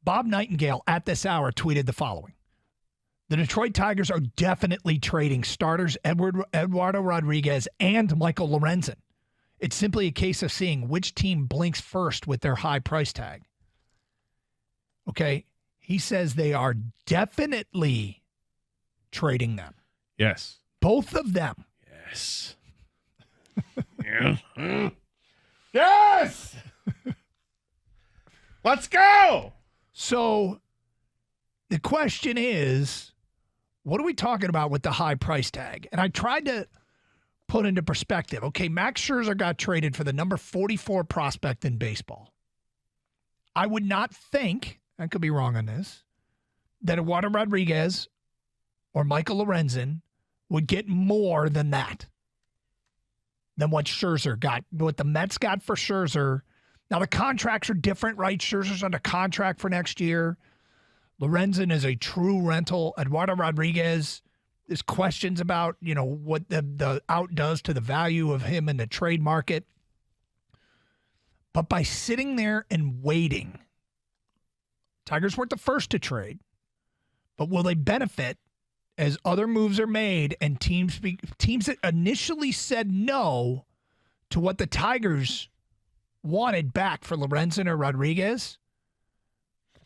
Bob Nightengale at this hour tweeted the following. The Detroit Tigers are definitely trading starters Eduardo Rodriguez and Michael Lorenzen. It's simply a case of seeing which team blinks first with their high price tag. Okay. He says they are definitely trading them. Yes. Both of them. Yes. Yeah. Yes! Let's go! So the question is, what are we talking about with the high price tag? And I tried to put into perspective. Okay, Max Scherzer got traded for the number 44 prospect in baseball. I would not think, I could be wrong on this, that Eduardo Rodriguez or Michael Lorenzen would get more than that, than what Scherzer got, what the Mets got for Scherzer. Now, the contracts are different, right? Scherzer's under contract for next year. Lorenzen is a true rental. Eduardo Rodriguez, there's questions about, what the out does to the value of him in the trade market. But by sitting there and waiting, Tigers weren't the first to trade, but will they benefit as other moves are made and teams that initially said no to what the Tigers wanted back for Lorenzen or Rodriguez?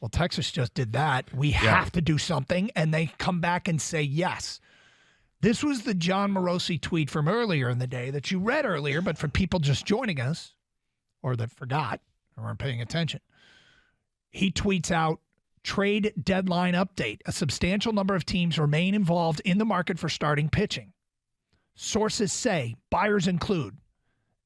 Well, Texas just did that. We have to do something, and they come back and say yes. This was the John Morosi tweet from earlier in the day that you read earlier, but for people just joining us or that forgot or weren't paying attention, he tweets out, trade deadline update. A substantial number of teams remain involved in the market for starting pitching. Sources say buyers include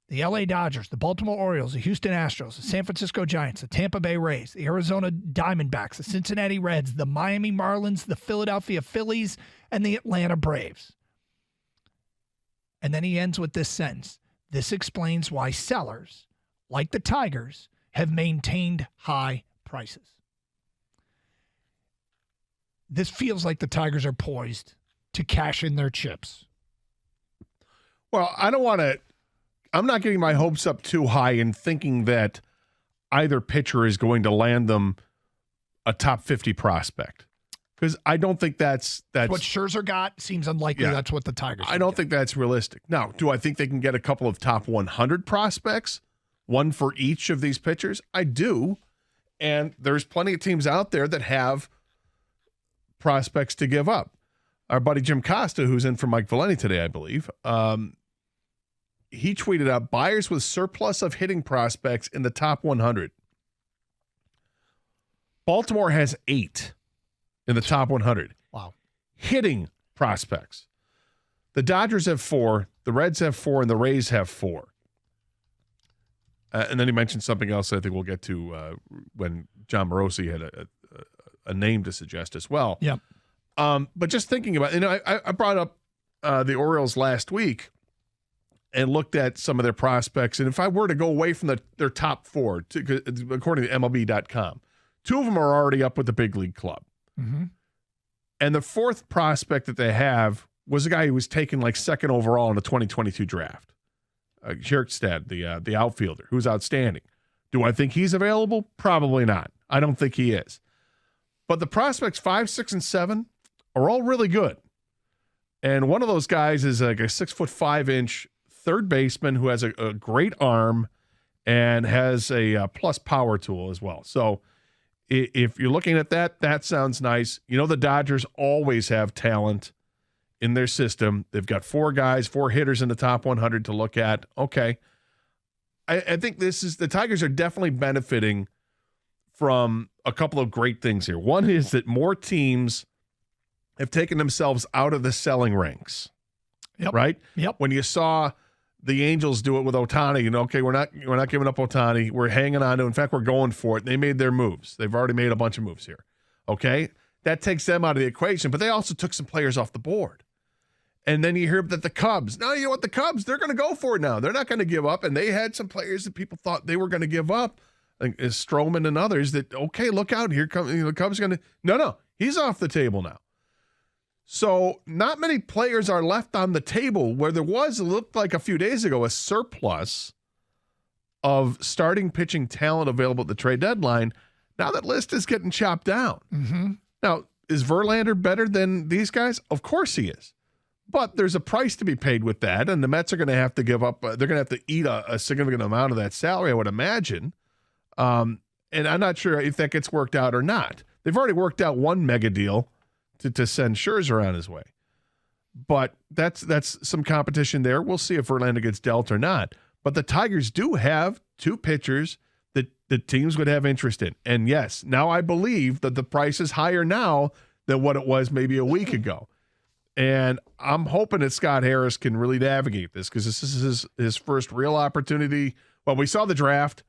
the LA Dodgers, the Baltimore Orioles, the Houston Astros, the San Francisco Giants, the Tampa Bay Rays, the Arizona Diamondbacks, the Cincinnati Reds, the Miami Marlins, the Philadelphia Phillies, and the Atlanta Braves. And then he ends with this sentence. This explains why sellers, like the Tigers, have maintained high prices. This feels like the Tigers are poised to cash in their chips. Well, I'm not getting my hopes up too high in thinking that either pitcher is going to land them a top 50 prospect. Because I don't think that's what Scherzer got. Seems unlikely that's what the Tigers I don't think that's realistic. Now, do I think they can get a couple of top 100 prospects? One for each of these pitchers? I do. And there's plenty of teams out there that have prospects to give up. Our buddy Jim Costa, who's in for Mike Valenti today, I believe, he tweeted out buyers with surplus of hitting prospects in the top 100. Baltimore has 8 in the top 100. Wow. Hitting prospects. The Dodgers have 4, the Reds have 4, and the Rays have 4. And then he mentioned something else I think we'll get to when John Morosi had a name to suggest as well. Yep. But just thinking about, I brought up the Orioles last week and looked at some of their prospects. And if I were to go away from their top 4, according to MLB.com, 2 of them are already up with the big league club. Mm-hmm. And the 4th prospect that they have was a guy who was taken like 2nd overall in the 2022 draft. Kjerstad, the outfielder, who's outstanding. Do I think he's available? Probably not. I don't think he is. But the prospects 5, 6, and 7 are all really good. And one of those guys is like a 6'5" third baseman who has a great arm and has a plus power tool as well. So if you're looking at that, that sounds nice. The Dodgers always have talent in their system. They've got 4 hitters in the top 100 to look at. Okay. I think the Tigers are definitely benefiting from a couple of great things here. One is that more teams have taken themselves out of the selling ranks. Yep. Right? Yep. When you saw the Angels do it with Ohtani, okay, we're not giving up Ohtani. We're hanging on to him. In fact, we're going for it. They made their moves. They've already made a bunch of moves here. Okay? That takes them out of the equation, but they also took some players off the board. And then you hear that the Cubs, now you know what, the Cubs, they're going to go for it now. They're not going to give up. And they had some players that people thought they were going to give up, like Stroman and others, that, okay, look out, here comes, the Cubs are going to, no, he's off the table now. So not many players are left on the table where there was, it looked like a few days ago, a surplus of starting pitching talent available at the trade deadline. Now that list is getting chopped down. Mm-hmm. Now, is Verlander better than these guys? Of course he is. But there's a price to be paid with that, and the Mets are going to have to give up. They're going to have to eat a significant amount of that salary, I would imagine. And I'm not sure if that gets worked out or not. They've already worked out one mega deal to send Scherzer on his way. But that's some competition there. We'll see if Verlander gets dealt or not. But the Tigers do have two pitchers that the teams would have interest in. And yes, now I believe that the price is higher now than what it was maybe a week ago. And I'm hoping that Scott Harris can really navigate this because this is his first real opportunity. Well, we saw the draft.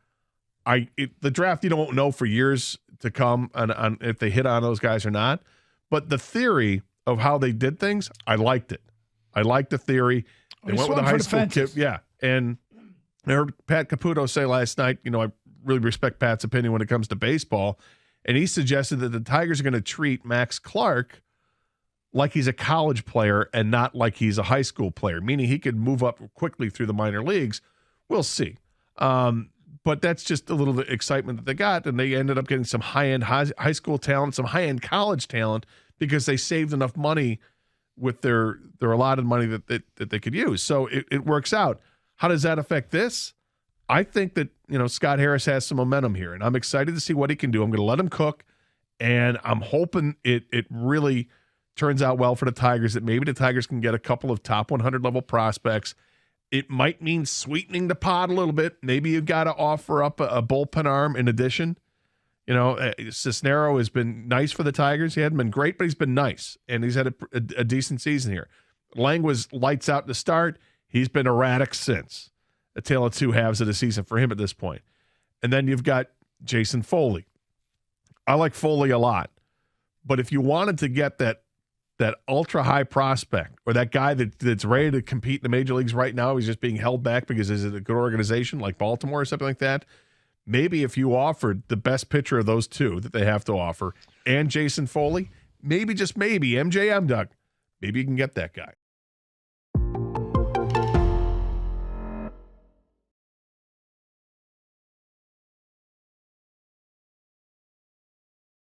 The draft you don't know for years to come on if they hit on those guys or not. But the theory of how they did things, I liked it. I liked the theory. They went with a high school kid. Yeah. And I heard Pat Caputo say last night, I really respect Pat's opinion when it comes to baseball. And he suggested that the Tigers are going to treat Max Clark like he's a college player and not like he's a high school player, meaning he could move up quickly through the minor leagues. We'll see. But that's just a little bit of excitement that they got, and they ended up getting some high-end high school talent, some high-end college talent, because they saved enough money with their allotted money that they could use. So it works out. How does that affect this? I think that Scott Harris has some momentum here, and I'm excited to see what he can do. I'm going to let him cook, and I'm hoping it really turns out well for the Tigers, that maybe the Tigers can get a couple of top 100 level prospects. It might mean sweetening the pot a little bit. Maybe you got to offer up a bullpen arm in addition. Cisnero has been nice for the Tigers. He hadn't been great, but he's been nice, and he's had a decent season here. Lang was lights out to start. He's been erratic since. A tale of two halves of the season for him at this point. And then you've got Jason Foley. I like Foley a lot, but if you wanted to get that ultra high prospect or that guy that's ready to compete in the major leagues right now, he's just being held back because he's a good organization like Baltimore or something like that. Maybe if you offered the best pitcher of those two that they have to offer and Jason Foley, maybe, just maybe, MJM, Doug, maybe you can get that guy.